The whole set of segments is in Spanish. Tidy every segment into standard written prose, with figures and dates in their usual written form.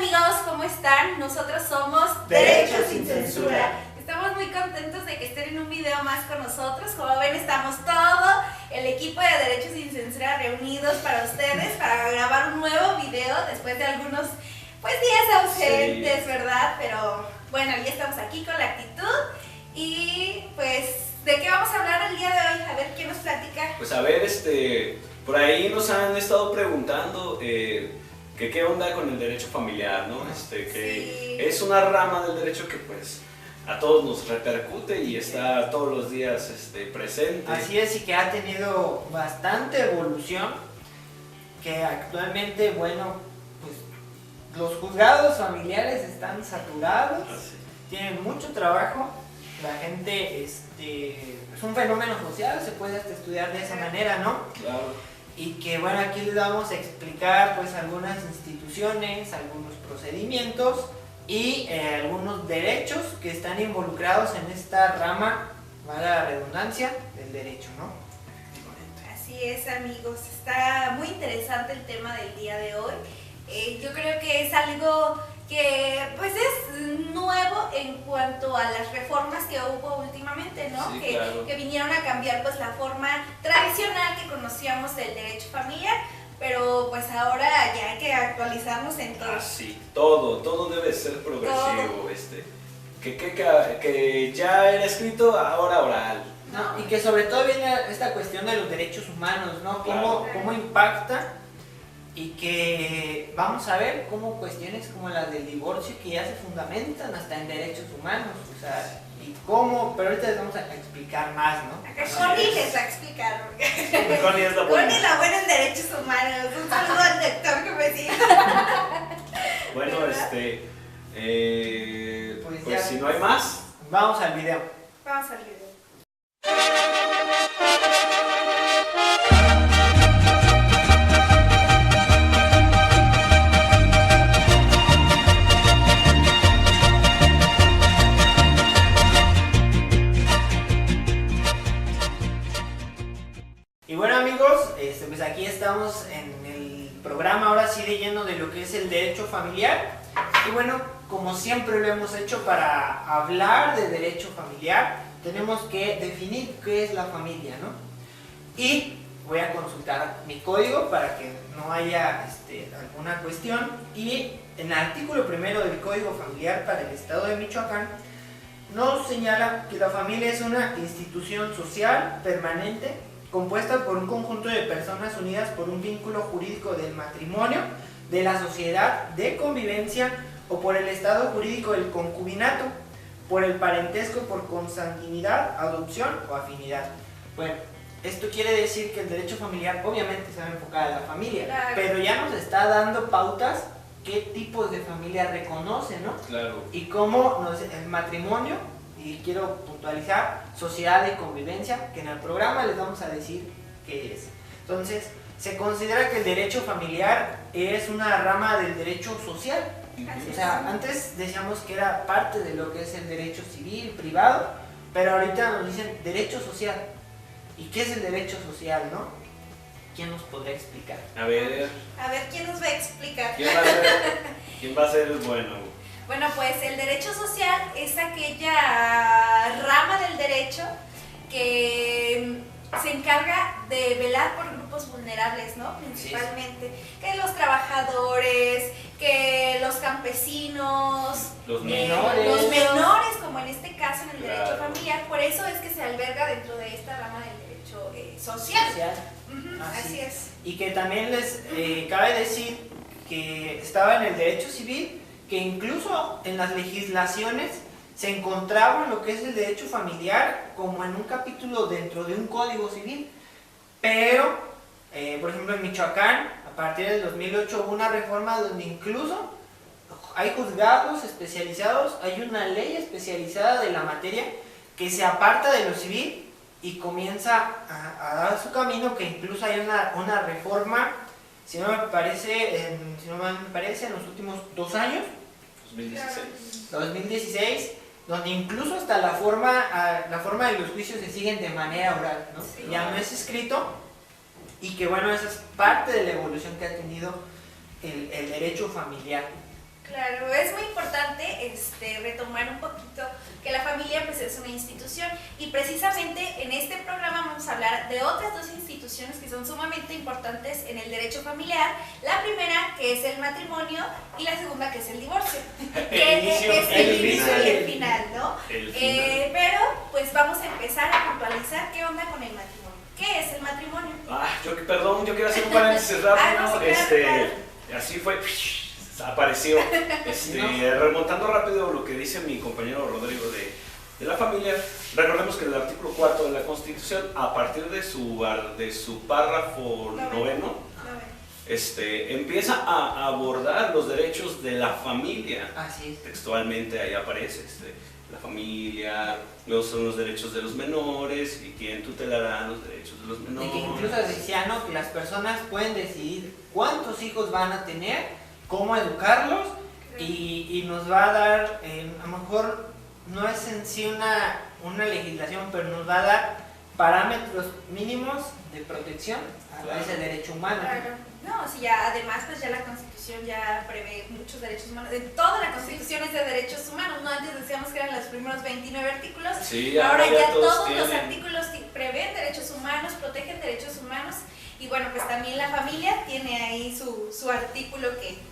amigos, ¿cómo están? Nosotros somos Derechos sin Censura. Estamos muy contentos de que estén en un video más con nosotros. Como ven, estamos todo el equipo de Derechos sin Censura reunidos para ustedes para grabar un nuevo video después de algunos días ausentes, sí, ¿verdad? Pero bueno, ya estamos aquí con la actitud y pues, ¿de qué vamos a hablar el día de hoy? A ver, ¿quién nos platica? Pues a ver, por ahí nos han estado preguntando que qué onda con el derecho familiar, ¿no? Que sí, es una rama del derecho que pues a todos nos repercute y está todos los días presente. Así es, y que ha tenido bastante evolución, que actualmente, bueno, pues los juzgados familiares están saturados, tienen mucho trabajo, la gente, es un fenómeno social, se puede hasta estudiar de esa manera, ¿no? Claro. Y que bueno, aquí les vamos a explicar pues algunas instituciones, algunos procedimientos y algunos derechos que están involucrados en esta rama, para la redundancia, del derecho, ¿no? Así es, amigos, está muy interesante el tema del día de hoy. Yo creo que es algo que pues es nuevo en cuanto a las reformas que hubo últimamente, ¿no? Sí, que vinieron a cambiar pues la forma tradicional que conocíamos del derecho familiar, pero pues ahora ya hay que actualizarnos en todo. Sí, todo debe ser progresivo, que ya era escrito, ahora oral. No, y que sobre todo viene esta cuestión de los derechos humanos, ¿no? ¿Cómo impacta? Y que vamos a ver cómo cuestiones como las del divorcio que ya se fundamentan hasta en derechos humanos, o sea, y cómo, pero ahorita les vamos a explicar más, ¿no? Acá Connie les va a explicar. Connie es la buena. Connie la buena en derechos humanos. Un saludo al lector que me sigue. Bueno, pues si no hay más, vamos al video. Vamos al video. Y bueno, amigos, pues aquí estamos en el programa ahora sí de lleno de lo que es el derecho familiar. Y bueno, como siempre lo hemos hecho para hablar de derecho familiar, tenemos que definir qué es la familia, ¿no? Y voy a consultar mi código para que no haya alguna cuestión. Y en el artículo primero del Código Familiar para el Estado de Michoacán nos señala que la familia es una institución social permanente compuesta por un conjunto de personas unidas por un vínculo jurídico del matrimonio, de la sociedad de convivencia o por el estado jurídico del concubinato, por el parentesco por consanguinidad, adopción o afinidad. Bueno, esto quiere decir que el derecho familiar obviamente se va a enfocar a la familia, claro, pero ya nos está dando pautas qué tipos de familia reconoce, ¿no? Claro. Y cómo el matrimonio, y quiero puntualizar, sociedad de convivencia, que en el programa les vamos a decir qué es. Entonces, se considera que el derecho familiar es una rama del derecho social. O sea, antes decíamos que era parte de lo que es el derecho civil, privado, pero ahorita nos dicen derecho social. ¿Y qué es el derecho social, no? ¿Quién nos podrá explicar? A ver, ¿quién nos va a explicar? ¿Quién va a ser el bueno? Bueno, pues el derecho social es aquella rama del derecho que se encarga de velar por grupos vulnerables, ¿no? Principalmente, sí, que los trabajadores, que los campesinos, los menores, como en este caso en el derecho familiar. Por eso es que se alberga dentro de esta rama del derecho social. Así es. Y que también les cabe decir que estaba en el derecho civil, que incluso en las legislaciones se encontraba lo que es el derecho familiar como en un capítulo dentro de un código civil, pero por ejemplo en Michoacán a partir del 2008 hubo una reforma donde incluso hay juzgados especializados, hay una ley especializada de la materia que se aparta de lo civil y comienza a dar su camino, que incluso hay una reforma, si no me parece, en los últimos 2 años, 2016, donde incluso hasta la forma de los juicios se siguen de manera oral, ¿no? Sí, ya no es escrito, y que bueno, esa es parte de la evolución que ha tenido el derecho familiar. Claro, es muy importante retomar un poquito que la familia pues es una institución y precisamente en este programa vamos a hablar de otras dos instituciones que son sumamente importantes en el derecho familiar. La primera que es el matrimonio y la segunda que es el divorcio. El inicio, es el inicio y el final. final, ¿no? El final. Pero pues vamos a empezar a puntualizar qué onda con el matrimonio. ¿Qué es el matrimonio? Perdón, yo quiero hacer un paréntesis rápido. No, sí, claro. Así fue, apareció. Remontando rápido lo que dice mi compañero Rodrigo de la familia, recordemos que el artículo 4 de la Constitución, a partir de su párrafo noveno, empieza a abordar los derechos de la familia. Así es. Textualmente ahí aparece la familia, luego son los derechos de los menores y quién tutelará los derechos de los menores. Y que incluso decía, ¿no?, que las personas pueden decidir cuántos hijos van a tener, cómo educarlos, y nos va a dar, a lo mejor no es en sí una legislación, pero nos va a dar parámetros mínimos de protección a ese derecho humano. Claro. No, sí, ya además pues ya la Constitución ya prevé muchos derechos humanos. En toda la Constitución es de derechos humanos, ¿no? Antes decíamos que eran los primeros 29 artículos. Sí, ahora ya todos tienen. los artículos prevén derechos humanos, protegen derechos humanos. Y bueno, pues también la familia tiene ahí su artículo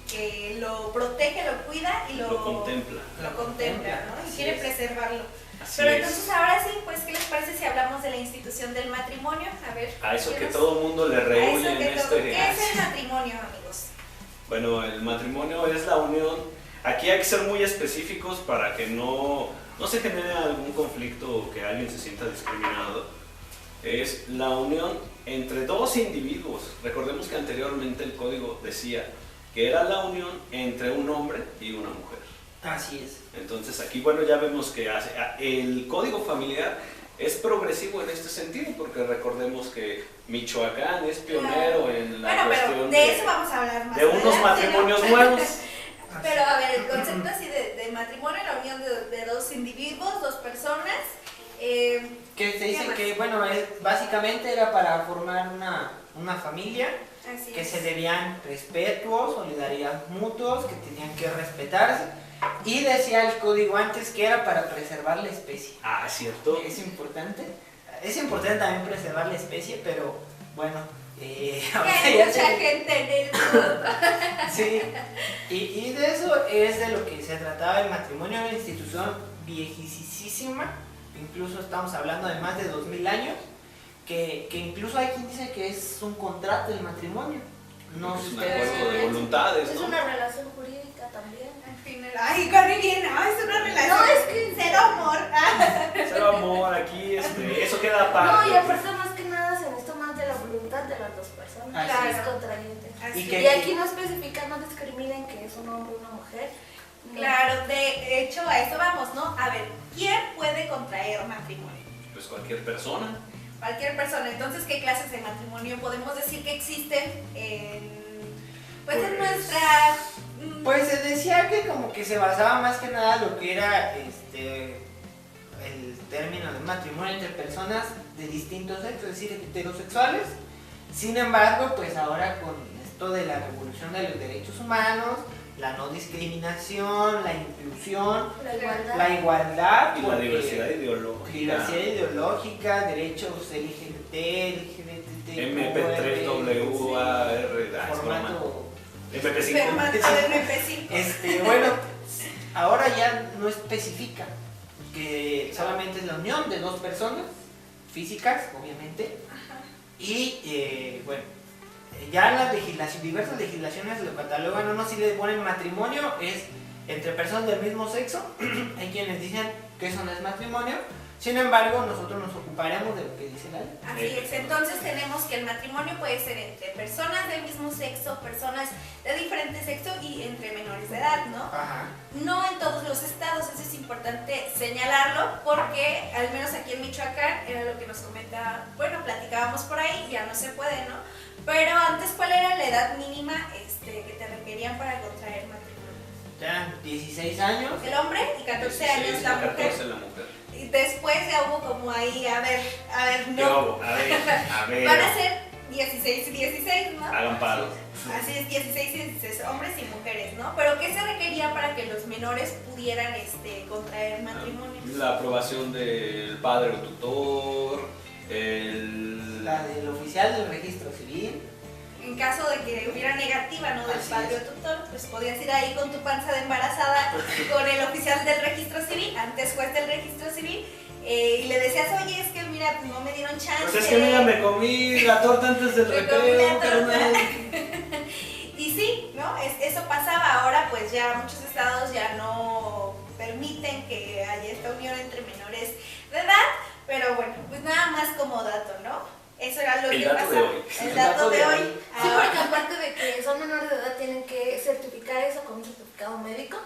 que lo protege, lo cuida y lo contempla. Lo contempla, ¿no? Y Así quiere es. preservarlo. Así Pero es. entonces ahora sí, pues, ¿qué les parece si hablamos de la institución del matrimonio? A ver. A eso ¿qué que nos- todo el mundo le a eso reúne en que todo- ¿Qué es el matrimonio, amigos? Bueno, el matrimonio es la unión. Aquí hay que ser muy específicos para que no se genere algún conflicto o que alguien se sienta discriminado. Es la unión entre dos individuos. Recordemos que anteriormente el código decía que era la unión entre un hombre y una mujer. Así es. Entonces aquí, bueno, ya vemos que el código familiar es progresivo en este sentido, porque recordemos que Michoacán es pionero en la Bueno, pero cuestión de eso vamos a hablar más de unos adelante, ¿no? matrimonios nuevos. Pero a ver, el concepto así de matrimonio, la unión de dos individuos, dos personas. Que se dice más? que, bueno, básicamente era para formar una familia, Así que es. se debían respeto, solidaridad mutuos, que tenían que respetarse. Y decía el código antes que era para preservar la especie. Ah, ¿cierto? Es importante. Es importante también preservar la especie, pero bueno, ahorita Hay ya mucha se- gente en el mundo. Sí, y de eso es de lo que se trataba el matrimonio, una institución viejísima, incluso estamos hablando de más de 2000 años, que incluso hay quien dice que es un contrato el matrimonio. No Es sé un ustedes. acuerdo de voluntades, Es ¿no? una relación jurídica también. Al final, ay, corre bien, no, es una relación. No, es que- cero amor. Cero amor, aquí, eso queda aparte. No, y aparte más que nada se necesita más de la voluntad de las dos personas. Así Es es. contrayente. Así Y es. que- Y aquí no especifica, no discriminen que es un hombre o una mujer. No. Claro, de hecho a eso vamos, ¿no? A ver, ¿quién puede contraer matrimonio? Pues cualquier persona. Cualquier persona. Entonces, ¿qué clases de matrimonio podemos decir que existen en Pues- nuestra... Pues se decía que como que se basaba más que nada lo que era el término de matrimonio entre personas de distintos sexos, es decir, heterosexuales. Sin embargo, pues ahora con esto de la revolución de los derechos humanos, la no discriminación, la inclusión, La igualdad. la igualdad, Y la porque- diversidad ideológica. diversidad ideológica, derechos LGBT, MP3WAR, formato. MP5. formato de MP5. Bueno, ahora ya no especifica que solamente es la unión de dos personas físicas, obviamente, y bueno, ya las diversas legislaciones lo catalogan, uno sí le ponen matrimonio, es entre personas del mismo sexo, hay quienes dicen que eso no es matrimonio, sin embargo nosotros nos ocuparemos de lo que dice la ley. Así es, entonces tenemos que el matrimonio puede ser entre personas del mismo sexo, personas de diferente sexo y entre menores de edad, ¿no? Ajá. No en todos los estados, eso es importante señalarlo, porque al menos aquí en Michoacán era lo que nos comentaba, bueno, platicábamos por ahí, ya no se puede, ¿no? Pero antes, ¿cuál era la edad mínima que te requerían para contraer matrimonio? Ya 16 años. El hombre y 14 años la mujer. 14 la mujer. Y después ya hubo como ahí, a ver, ¿Qué no. hubo? A ver. Van a ser 16 y 16, ¿no? Hagan paro. Así es, 16 y 16, hombres y mujeres, ¿no? Pero ¿qué se requería para que los menores pudieran contraer matrimonio? La aprobación del padre o tutor, La del oficial del registro civil. En caso de que hubiera negativa, ¿no? Del Así padre es. o tutor, pues podías ir ahí con tu panza de embarazada con el oficial del registro civil, antes juez del registro civil, y le decías, oye, es que mira, pues no me dieron chance. Pues es que mira, me comí la torta antes del Me comí la recreo, torta. carnal. Y sí, ¿no? Eso pasaba. Ahora pues ya muchos estados ya no permiten que haya esta unión entre menores de edad, pero bueno, pues nada más como dato, ¿no? Eso era lo El que dato pasaba. de hoy. El dato de hoy. Sí, porque aparte de que son menores de edad, tienen que certificar eso con un certificado médico,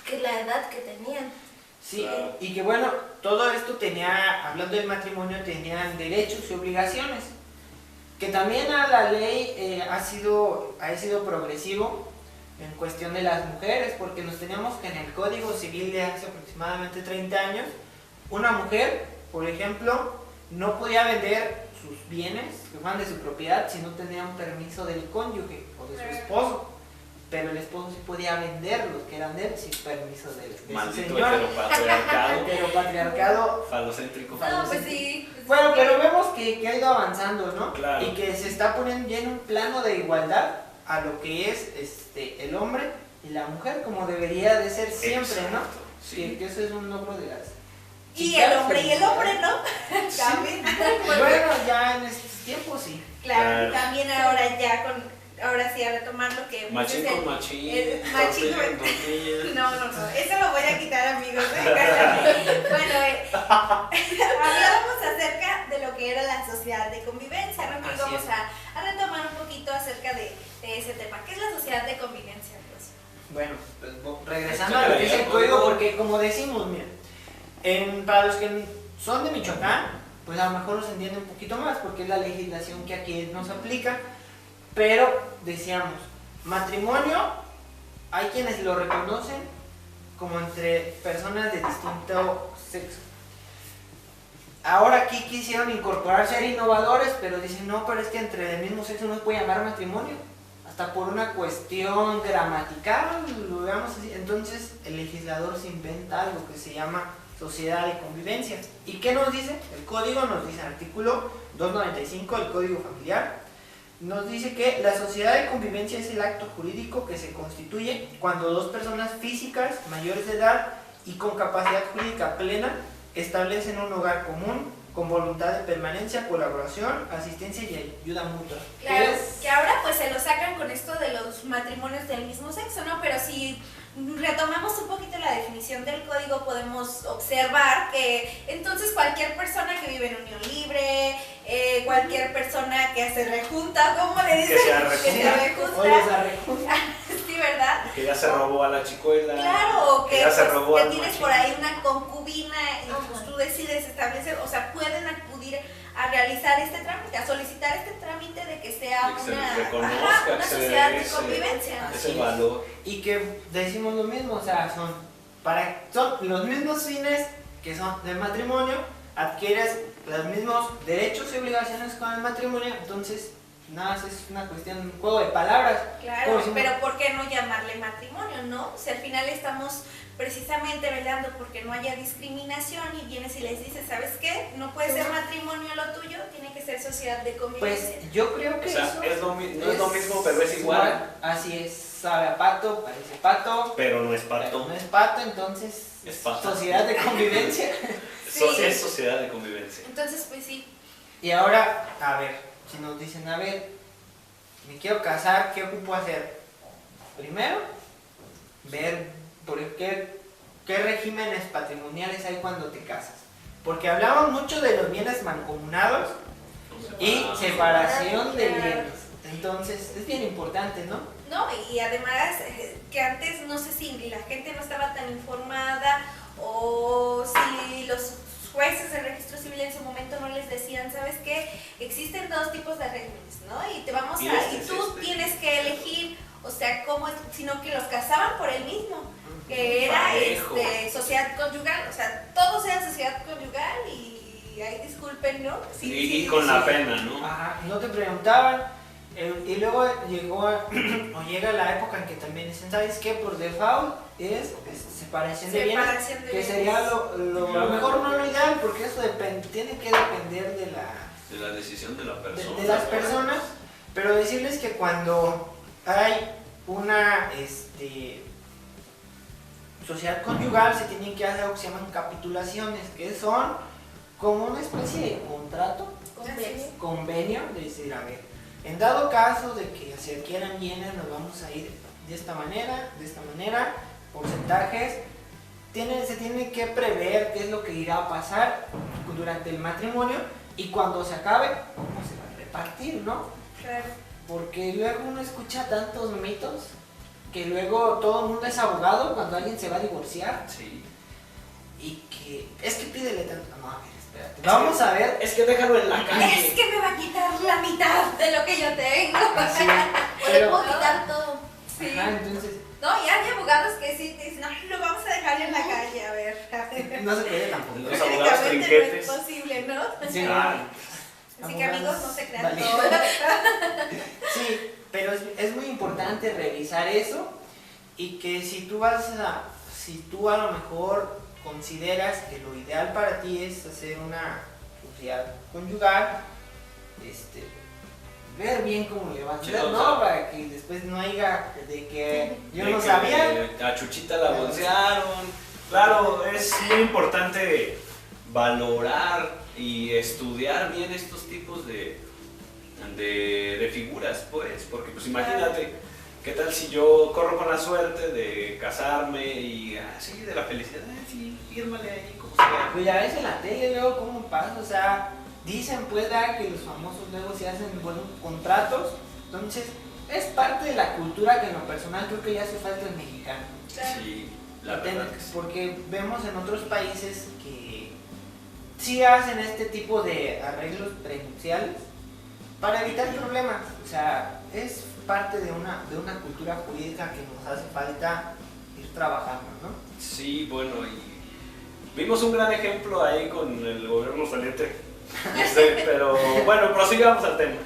que la edad que tenían. Sí, Claro. y que bueno, todo esto tenía, hablando del matrimonio, tenían derechos y obligaciones. Que también a la ley ha sido progresivo en cuestión de las mujeres, porque nos teníamos que en el Código Civil de hace aproximadamente 30 años, una mujer, por ejemplo, no podía vender sus bienes que fueran de su propiedad si no tenía un permiso del cónyuge o de su esposo. Pero el esposo sí podía vender los que eran de él sin permiso de su Maldito señor. heteropatriarcado, Heteropatriarcado. falocéntrico. No, pues sí. Bueno, pero vemos que ha ido avanzando, ¿no? Claro. Y que se está poniendo ya en un plano de igualdad a lo que es el hombre y la mujer, como debería de ser siempre, ¿no? Exacto, sí. Que eso es un logro de las Y chicas, el hombre, ¿no? Sí. También. Bueno, ya en estos tiempos sí. Claro, Claro. también ahora ya ahora sí a retomar lo que Machín es con machín, el machín tortilla con- con tortilla. No, eso lo voy a quitar, amigos. Bueno, hablábamos acerca de lo que era la sociedad de convivencia, ¿no? Que Así vamos es. a retomar un poquito acerca de ese tema. ¿Qué es la sociedad de convivencia, pues? Bueno, pues regresando a lo que es el código, porque como decimos, mira, para los que son de Michoacán, pues a lo mejor los entiende un poquito más, porque es la legislación que aquí nos aplica, pero decíamos, matrimonio, hay quienes lo reconocen como entre personas de distinto sexo. Ahora aquí quisieron incorporar, ser innovadores, pero dicen, no, pero es que entre el mismo sexo no se puede llamar matrimonio, hasta por una cuestión gramatical, lo veamos así. Entonces el legislador se inventa algo que se llama sociedad de convivencia. ¿Y qué nos dice? El código nos dice, artículo 295 del Código Familiar, nos dice que la sociedad de convivencia es el acto jurídico que se constituye cuando dos personas físicas mayores de edad y con capacidad jurídica plena establecen un hogar común con voluntad de permanencia, colaboración, asistencia y ayuda mutua. Claro, ¿Qué es? que ahora pues se lo sacan con esto de los matrimonios del mismo sexo, ¿no? Pero si retomamos un poquito la definición del código, podemos observar que entonces cualquier persona que vive en unión libre, cualquier persona que se rejunta, ¿cómo le dicen? Que se arrejunta. O los arrejunta. Sí, ¿verdad? Que ya se robó a la chicuela. Claro, o que, ya se pues, robó que al tienes machín. por ahí una concubina y Ajá. pues tú decides establecer, o sea, pueden acudir a realizar este trámite, a solicitar este trámite de que sea De que se una, les reconozca, una que se le sociedad dé de ese- convivencia. Ese valor. Y que decimos lo mismo, o sea, son los mismos fines que son del matrimonio, adquieres los mismos derechos y obligaciones con el matrimonio, entonces nada más es una cuestión, un juego de palabras. Claro, Como decimos, pero ¿por qué no llamarle matrimonio, no? O sea, al final estamos precisamente velando porque no haya discriminación y vienes y les dices, ¿sabes qué? No puede ser matrimonio lo tuyo, tiene que ser sociedad de convivencia. pues yo creo que O sea, eso no es lo mismo, pero es igual. Así es, sabe a pato, parece pato, Pero no es pero pato. no es pato, entonces Es pato. sociedad de convivencia. Sí. Es sociedad de convivencia. Entonces, pues sí, Y ahora, a ver, si nos dicen, a ver, me quiero casar, ¿qué ocupo hacer? Primero, ver por qué regímenes patrimoniales hay cuando te casas. Porque hablamos mucho de los bienes mancomunados y separación de bienes. Entonces, es bien importante, ¿no? ¿no? Y además que antes no sé si la gente no estaba tan informada o si los jueces del registro civil en su momento no les decían, ¿sabes qué? Existen dos tipos de regímenes, ¿no? Y te vamos Y a este y es tú este. tienes que elegir, o sea, cómo, sino que los casaban por el mismo, que era Parejo. sociedad conyugal, o sea, todos eran sociedad conyugal y ahí disculpen, ¿no? Sí, Y sí, con sí. la pena, ¿no? Ajá, no te preguntaban, Y luego o llega la época en que también dicen, ¿sabes qué? Por default es separación de bienes, que sería lo mejor, no lo ideal, porque eso tiene que depender de la decisión de la persona. De las personas, pero decirles que cuando hay una sociedad conyugal se tienen que hacer algo que se llaman capitulaciones, que son como una especie de contrato, convenio, de decir, a ver, en dado caso de que se adquieran bienes, nos vamos a ir de esta manera, porcentajes, se tiene que prever qué es lo que irá a pasar durante el matrimonio y cuando se acabe, cómo se va a repartir, ¿no? Claro. Porque luego uno escucha tantos mitos que luego todo el mundo es abogado cuando alguien se va a divorciar. Sí. Y que es que pídele tanto. No, a ver, espérate. Vamos a ver. Es que déjalo en la calle. Es que me va a quitar la mitad de lo que yo tengo. Así, O le pero, puedo quitar todo. Sí. ajá, entonces No, y hay abogados que sí te dicen, no, lo vamos a dejar en la calle, a ver. no se puede tampoco. Los abogados Técnicamente no trinquetes. es posible, ¿no? Sí. Así que amigos, no se crean Vale. todo. Sí, pero es muy importante revisar eso y que si tú a lo mejor consideras que lo ideal para ti es hacer una sociedad conyugal, ver bien cómo le vas a hacer, Sí, ¿no? Para que después no haya de que yo De no que sabía. a Chuchita la bolsearon. Claro, es muy importante valorar y estudiar bien estos tipos de figuras, pues, porque pues imagínate, ¿qué tal si yo corro con la suerte de casarme y así de la felicidad? Sí, fírmale ahí, como sea. Pues ya ves en la tele luego cómo pasa, o sea, dicen pues que los famosos luego se hacen buenos contratos, entonces es parte de la cultura que en lo personal creo que ya hace falta el mexicano. Sí, la verdad que sí. Porque vemos en otros países que sí hacen este tipo de arreglos prenupciales para evitar problemas, o sea, es parte de una cultura jurídica que nos hace falta ir trabajando, ¿no? Sí, bueno, y vimos un gran ejemplo ahí con el gobierno saliente. Pero bueno, prosigamos al tema.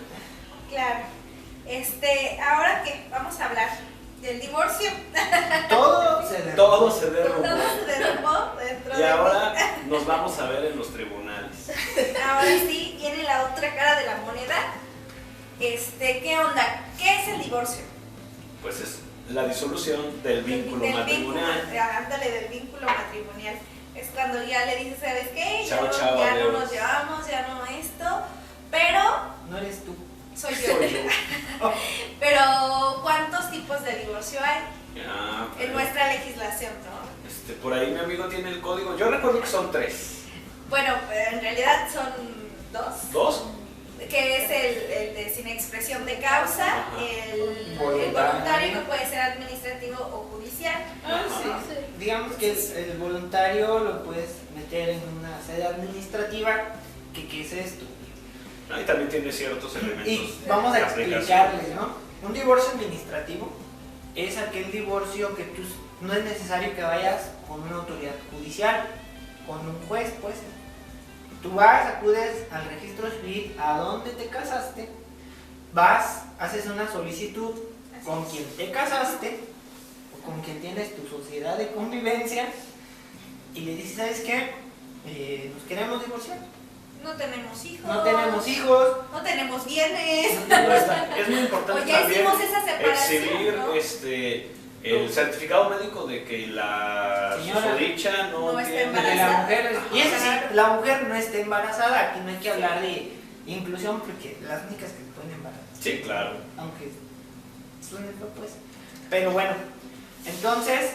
Claro. Ahora que vamos a hablar del divorcio. Todo se derrumbó. Todo se derrumbó. Todo se derrumbó dentro Y de ahora nos vamos a ver en los tribunales. Ahora sí viene la otra cara de la moneda. ¿Qué onda? ¿Qué es el divorcio? Pues es la disolución del vínculo matrimonial. Ándale, del vínculo matrimonial. Es cuando ya le dices, ¿sabes qué? Chao, ya chao, ya no adiós. nos llevamos, ya no esto. Pero No eres tú. soy yo. Soy yo. Pero ¿cuántos tipos de divorcio hay Ah, en nuestra legislación, no? por ahí mi amigo tiene el código. Yo recuerdo que son 3. Bueno, en realidad son 2. ¿2? Que es el de sin expresión de causa, Ajá. el Voluntario. voluntario, que puede ser administrativo o judicial. Ah, sí. Digamos que el voluntario lo puedes meter en una sede administrativa. ¿Qué es esto? Ahí también tiene ciertos elementos. Y vamos a de aplicación. explicarles, ¿no? Un divorcio administrativo es aquel divorcio que tú no es necesario que vayas con una autoridad judicial, con un juez, pues. Tú vas, acudes al registro civil a donde te casaste, vas, haces una solicitud con quien te casaste o con quien tienes tu sociedad de convivencia y le dices, ¿sabes qué? Nos queremos divorciar. No tenemos hijos. No tenemos hijos. No tenemos bienes. No está- Es muy importante O ya también hicimos esa separación, exhibir ¿no? el certificado médico de que la Señora, susodicha no no está tiene... De que la embarazada. mujer, y eso sí, Claro. la mujer no está embarazada, aquí no hay que hablar de inclusión porque las únicas que se pueden embarazar, Sí, claro. aunque suene feo, pues. Pero bueno, entonces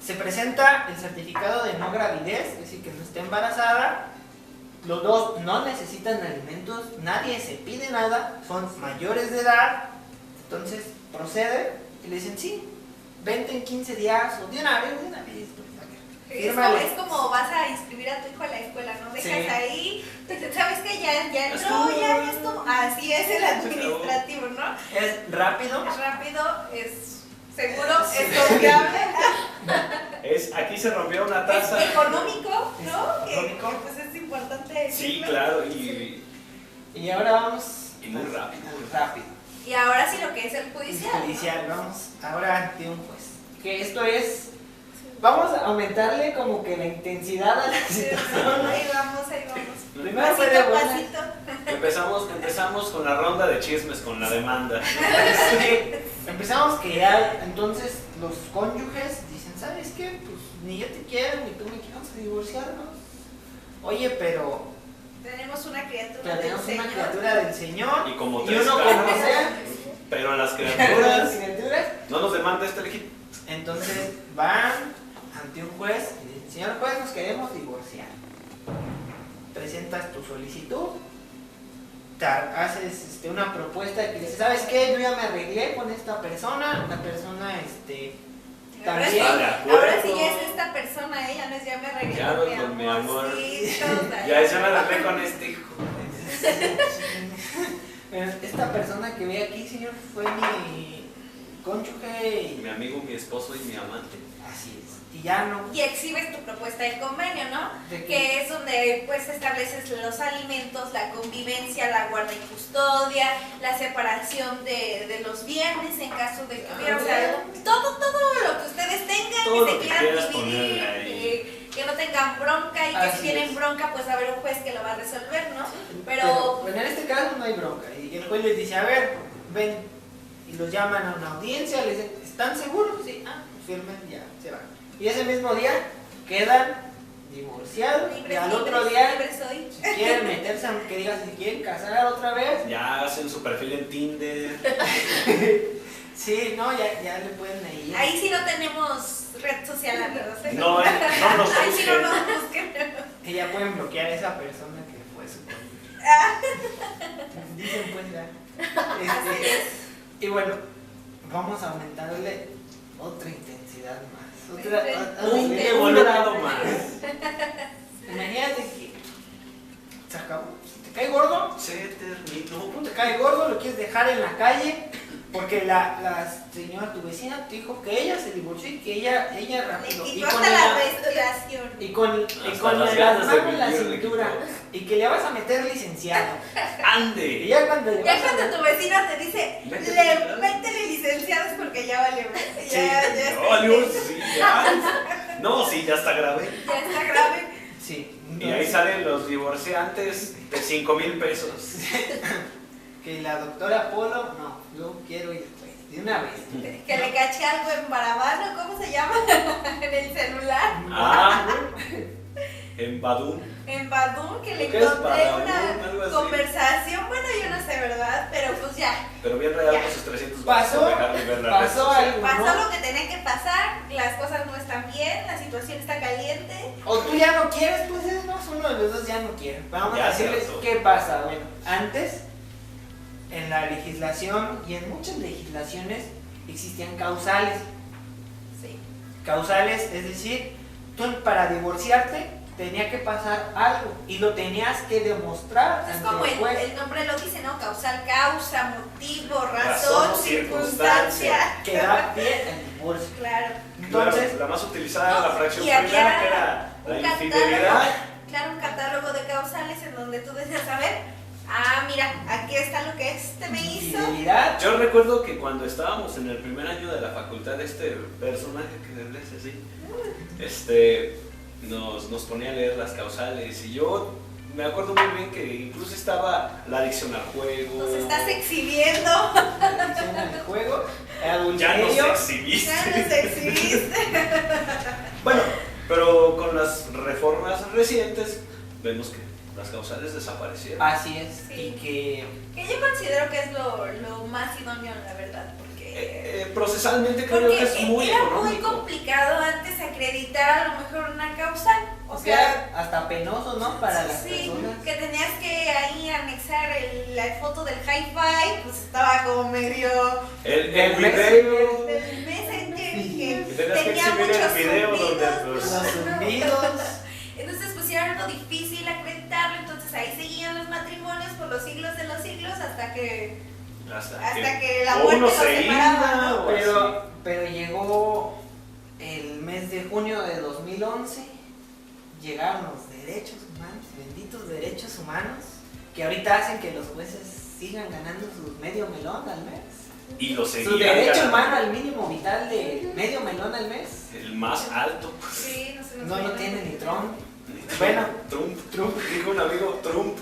se presenta el certificado de no gravidez, es decir, que no está embarazada, los dos no necesitan alimentos, nadie se pide nada, son mayores de edad, entonces procede y le dicen sí, vente en 15 días o de una vez, pues, a ver. Fírmale. Es como vas a inscribir a tu hijo a la escuela, ¿no? Dejas Sí. ahí, te ¿sabes qué? Ya entró, Estuvo. ya estuvo. Así es el administrativo, ¿no? Es rápido. Es rápido, es seguro, Sí. es confiable, Aquí se rompió una es taza. económico, ¿no? Es económico. Que, pues es importante Sí, decirlo. claro, Y ahora vamos. Y muy rápido. Muy rápido. Y ahora sí lo que es el judicial. Judicial, vamos ahora ante un juez. Que esto es, vamos a aumentarle como que la intensidad a la situación. Ahí vamos. Primero fue de buenas. Pasito. Empezamos con la ronda de chismes, con la demanda. Sí, empezamos que ya, entonces los cónyuges dicen, ¿sabes qué? Pues ni yo te quiero, ni tú me quieres, vamos a divorciarnos. Oye, pero Tenemos una criatura tenemos del una Señor. criatura del Señor. Y como Y tres uno caras. conoce Pero las las criaturas criaturas. no nos demanda este legítimo. Entonces van ante un juez y dicen, señor juez, nos queremos divorciar. Presentas tu solicitud, haces una propuesta que dice, ¿sabes qué? Yo ya me arreglé con esta persona, la persona Ahora sí, también. Está de acuerdo. ahora sí ya es esta persona, ella no es ya me arreglé Ya con con mi amor. Ya me arreglé con este hijo. Esta persona que ve aquí, señor, fue mi cónyuge y Mi amigo, mi esposo y mi amante. así es. Y ya no. Y exhibes tu propuesta de convenio, ¿no? ¿De qué? Que es donde pues estableces los alimentos, la convivencia, la guarda y custodia, la separación de los bienes en caso de que hubiera, o sea, todo lo que ustedes tengan, Todo que lo se que quieran quieras dividir, ponerle ahí. que no tengan bronca y que Así si tienen es. bronca pues va a haber un juez que lo va a resolver, ¿no? Pero Bueno, en este caso no hay bronca. Y el juez les dice, a ver, ven. Y los llaman a una audiencia, les dicen, ¿están seguros? Sí, pues firmen, ya, se van. Y ese mismo día quedan divorciados. Y al otro día, libres hoy. si quieren meterse, que digan, si quieren casar otra vez, Ya hacen su perfil en Tinder. sí, no, ya le pueden ahí. Ahí sí no tenemos red social, amigos. ¿Eh? No nos Ahí sí no busquen. nos busquen. Y ya pueden bloquear a esa persona que fue su cónyuge. Dicen pues ya. Y bueno, vamos a aumentarle otra intensidad más. Un volado más. Imagínate que se acabó. ¿Te cae gordo? Se terminó. Te cae gordo, lo quieres dejar en la calle. Porque la señora, tu vecina, te dijo que ella se divorció y que ella rápido. Le Y quitó con hasta la la, respiración. y con Hasta las las ganas de manos en la vivir le cintura. quitó. Y que le vas a meter licenciado. Y ¡Ande! ya cuando le Ya vas a cuando tu vecina te dice, métele licenciados porque ya vale. Ya No, Dios, sí, ya. No, sí, ya está grave. ya está grave. Sí. Y ahí entonces, salen los divorciantes de 5,000 pesos. que la doctora Polo, no, yo quiero ir pues, de una vez. Que le caché algo en Barabano, ¿cómo se llama? En el celular. Ah, en Badum. En Badum, que le ¿Qué es encontré Badum? Algo una así. conversación. Bueno, yo no sé, ¿verdad? Pero pues ya. Pero bien real Ya. con sus 300 Pasó, por dejar de ver la red pasó social. algo, Pasó ¿no? lo que tenía que pasar, las cosas no están bien, la situación está caliente. O tú ya no quieres, pues es más, uno de los dos ya no quiere. Vamos Ya a decirles se hartó. qué pasa. Bueno, antes, en la legislación y en muchas legislaciones existían causales. Sí. Causales, es decir, tú para divorciarte tenía que pasar algo y lo tenías que demostrar Es ante como el juez. el nombre lo dice, ¿no? Causal, causa, motivo, razón, Razón o circunstancia. Que da pie al divorcio. Claro. Entonces, Claro, la más utilizada era la fracción Y había primera, que era la un infidelidad. catálogo, claro, un catálogo de causales en donde tú decías, a ver, mira, aquí está lo que este me hizo. infidelidad, Yo recuerdo que cuando estábamos en el primer año de la facultad, este personaje que es así, nos ponía a leer las causales y yo me acuerdo muy bien que incluso estaba la adicción al juego. Nos estás exhibiendo, la adicción al juego, Ya adulterio. nos exhibiste. ya nos exhibiste. Bueno, pero con las reformas recientes vemos que las causales desaparecieron. Así es, Sí. y que Que yo considero que es lo más idóneo, la verdad, porque Procesalmente creo porque que es muy era muy económico. complicado antes acreditar a lo mejor una causal. O sea, era hasta penoso, ¿no? Para las sí, personas. que tenías que ahí anexar la foto del hi-fi, pues estaba como medio El Del video. del Messenger, que Tenías que tenía exhibir el muchos video donde zumbidos. pues, Los zumbidos. Entonces pues era algo difícil acreditarlo, entonces ahí seguían los matrimonios por los siglos de los siglos hasta que hasta que la o muerte uno los se separaba, iba, ¿no? o así. Pero llegó el mes de junio de 2011, llegaron los derechos humanos, benditos derechos humanos, que ahorita hacen que los jueces sigan ganando sus medio melón al mes. Y lo Su seguían derecho ganando. humano al mínimo vital de medio melón al mes. El más alto. Sí, no se nos No lo olvida. tiene ni Trump. Trump. Bueno. Trump. Dijo un amigo, Trump.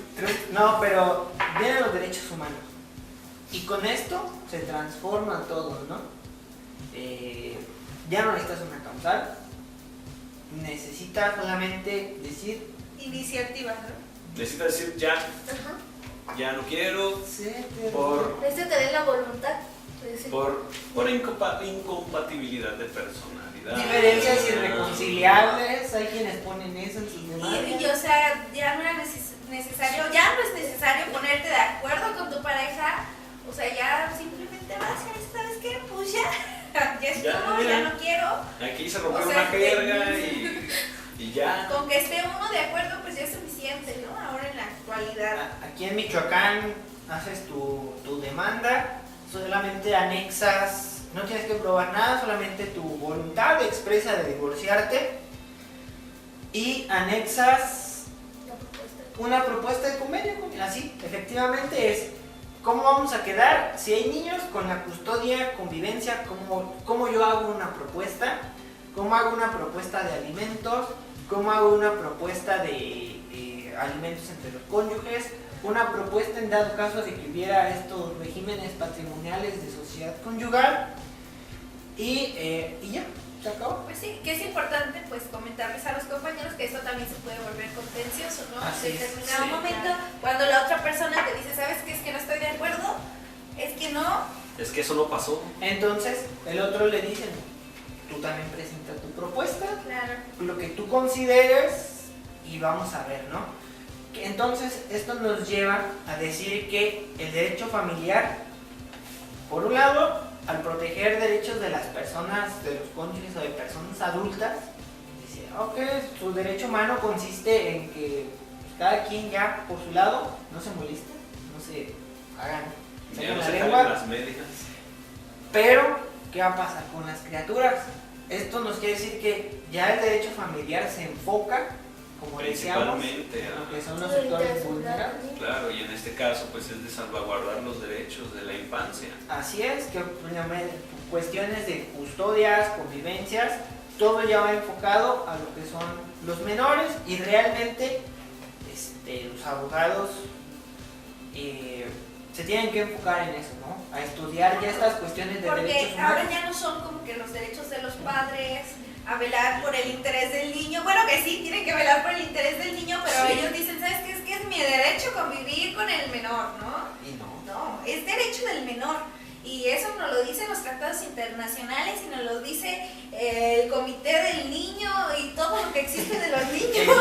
No, pero vienen los derechos humanos. Y con esto se transforma todo, ¿no? Ya no necesitas una causal. Necesitas solamente decir, Iniciativa, ¿no? Necesita decir ya, Ajá. ya no quiero, "Cete, por, Necesito tener la voluntad de decir. por incompatibilidad de personalidad. diferencias irreconciliables". Hay quienes ponen eso en sus demandas. Y, o sea, ya no era necesario, ya no es necesario ponerte de acuerdo con tu pareja. O sea, ya simplemente vas y dices, ¿sabes qué? Pues ya estuvo, mira. ya no quiero. Aquí se rompió O sea, una jerga y ya. Con que esté uno de acuerdo, pues ya es suficiente, ¿no? Ahora en la actualidad. Aquí en Michoacán haces tu demanda, solamente anexas, no tienes que probar nada, solamente tu voluntad expresa de divorciarte y anexas La propuesta. una propuesta de convenio. Así, efectivamente es cómo vamos a quedar si hay niños con la custodia, convivencia, cómo yo hago una propuesta, cómo hago una propuesta de alimentos, cómo hago una propuesta de alimentos entre los cónyuges, una propuesta en dado caso de que hubiera estos regímenes patrimoniales de sociedad conyugal y ya, se acabó. Pues sí, que es importante pues comentarles a los compañeros que esto también se puede volver contencioso, ¿no? Así En es, determinado sí, momento, claro. cuando la otra persona te dice, ¿sabes qué? Es que no estoy de acuerdo, es que no, Es que eso no pasó. Entonces el otro le dice, tú también presenta tu propuesta, claro. lo que tú consideres y vamos a ver, ¿no? Entonces esto nos lleva a decir que el derecho familiar, por un lado, al proteger derechos de las personas, de los cónyuges o de personas adultas, dice, ok, su derecho humano consiste en que cada quien ya por su lado no se moleste, no se hagan, Ya saquen no la se lengua. caen las medias. Pero, ¿qué va a pasar con las criaturas? Esto nos quiere decir que ya el derecho familiar se enfoca, como decíamos, Principalmente, en lo que son Todo los el sectores interés vulnerables. humano. claro, y en este caso pues es de salvaguardar los derechos de la infancia. Así es, que cuestiones de custodias, convivencias, todo ya va enfocado a lo que son los menores y realmente los abogados se tienen que enfocar en eso, ¿no? A estudiar ya estas cuestiones de derechos Porque humanos. ahora ya no son como que los derechos de los padres, a velar por el interés del niño. Bueno, que sí, tienen que velar por el interés del niño, pero Sí. ellos dicen, ¿sabes qué? Es que es mi derecho convivir con el menor, ¿no? Y no. No, es derecho del menor. Y eso nos lo dicen los tratados internacionales y nos lo dice el Comité del Niño y todo lo que existe de los niños.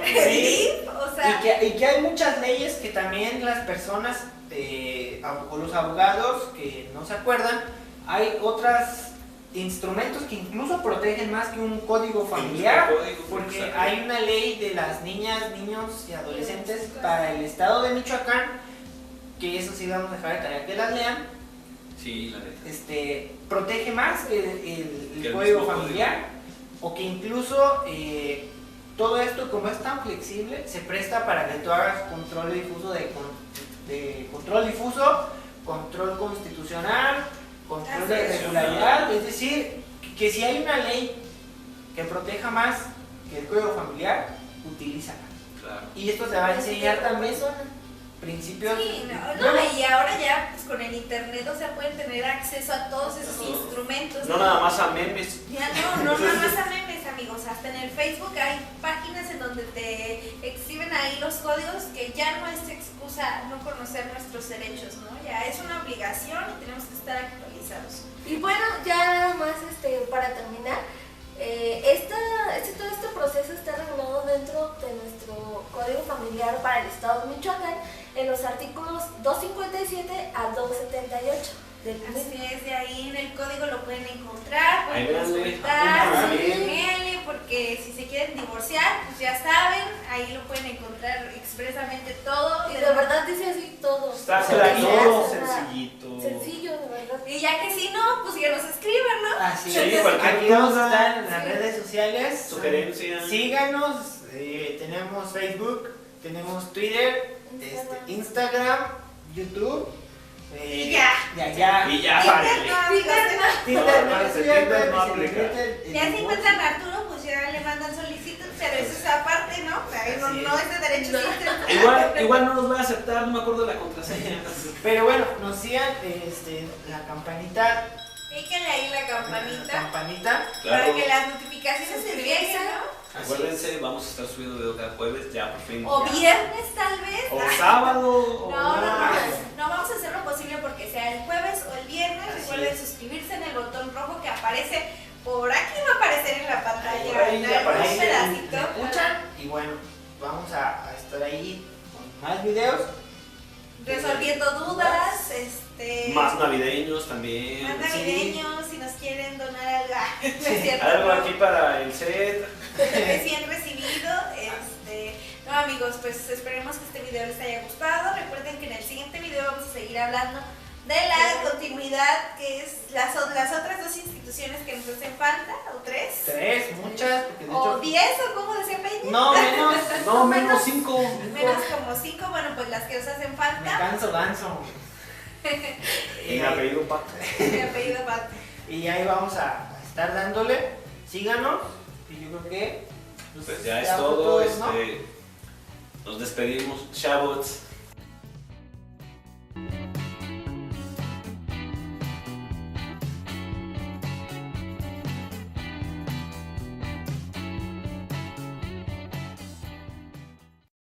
El DIF, o sea, Y que hay muchas leyes que también las personas o los abogados que no se acuerdan, hay otros instrumentos que incluso protegen más que un código familiar, porque hay una ley de las niñas, niños y adolescentes para el estado de Michoacán, que eso sí vamos a dejar de tarea que las lean, Sí, la neta. protege más que Que el el código mismo familiar, o que incluso todo esto, como es tan flexible, se presta para que tú hagas control difuso de control difuso, control constitucional, control de Así es. regularidad. Es decir, que si hay una ley que proteja más que el código familiar, utilízala. Claro. Y esto se va a enseñar también Persona. principios. sí, no, y ahora ya pues, con el internet, o sea, pueden tener acceso a todos esos Todo. instrumentos. No nada más a memes. Ya no nada más a memes, amigos. Hasta en el Facebook hay páginas en donde te exhiben ahí los códigos, que ya no es excusa no conocer nuestros derechos, ¿no? Ya es una obligación y tenemos que estar actualizados. Y bueno, ya nada más para terminar, todo este proceso está regulado dentro de nuestro Código Familiar para el Estado de Michoacán en los artículos 257 a 278 del Así es, de ahí en el código lo pueden encontrar, Ahí pueden véanle, consultar, apúntenle síguenle, porque si se quieren divorciar, pues ya saben, ahí lo pueden encontrar expresamente todo. Y de verdad dice así todo. Está clarito, O sea, sencillito. sencillo, de verdad. Y ya que si no, pues que nos escriban, ¿no? Así Sí, es. cualquier Aquí vamos a duda, estar en las sí. redes sociales. Sugerencias. Síganos, tenemos Facebook, tenemos Twitter, Instagram. Instagram, YouTube. Y ya. Y ya, Tinder párale. no, amigos, Tinder, No, no, ese eso ya Tinder no se aplica. mete el ya se divorcio. encuentran a Arturo, pues ya le mandan solicitud, pero eso es aparte, ¿no? O sea, no, Así es. no es de derechos Igual no nos va a aceptar, no me acuerdo la contraseña. Pero bueno, nos sigan la campanita. Píquenle ahí la campanita Campanita. Claro. para que las notificaciones se lleguen, ¿no? Acuérdense, vamos a estar subiendo video cada jueves, ya por fin. O viernes tal vez. O sábado. o- No, vamos a hacer lo posible porque sea el jueves o el viernes. Así Recuerden es. suscribirse en el botón rojo que aparece por aquí, va a aparecer en la pantalla. Por ahí en algún aparece. pedacito. ¿Me escuchan? Y bueno, vamos a estar ahí con más videos. Resolviendo dudas, Más navideños también. más navideños, si nos quieren donar algo. No es cierto, Algo ¿no? aquí para el set. Recién recibido. No, amigos, pues esperemos que este video les haya gustado. Recuerden que en el siguiente video vamos a seguir hablando de la continuidad, que es las otras dos instituciones que nos hacen falta, o tres, 3, muchas, porque de o hecho. 10, o cómo decía Peña. No, menos. No, menos 5. Menos como 5, bueno, pues las que nos hacen Me falta. canso ganso. Y mi apellido Pato. Mi apellido Pato. Y ahí vamos a estar dándole. Síganos. Y yo creo que. Pues ya es fue todo. ¿no? Nos despedimos. Chavos.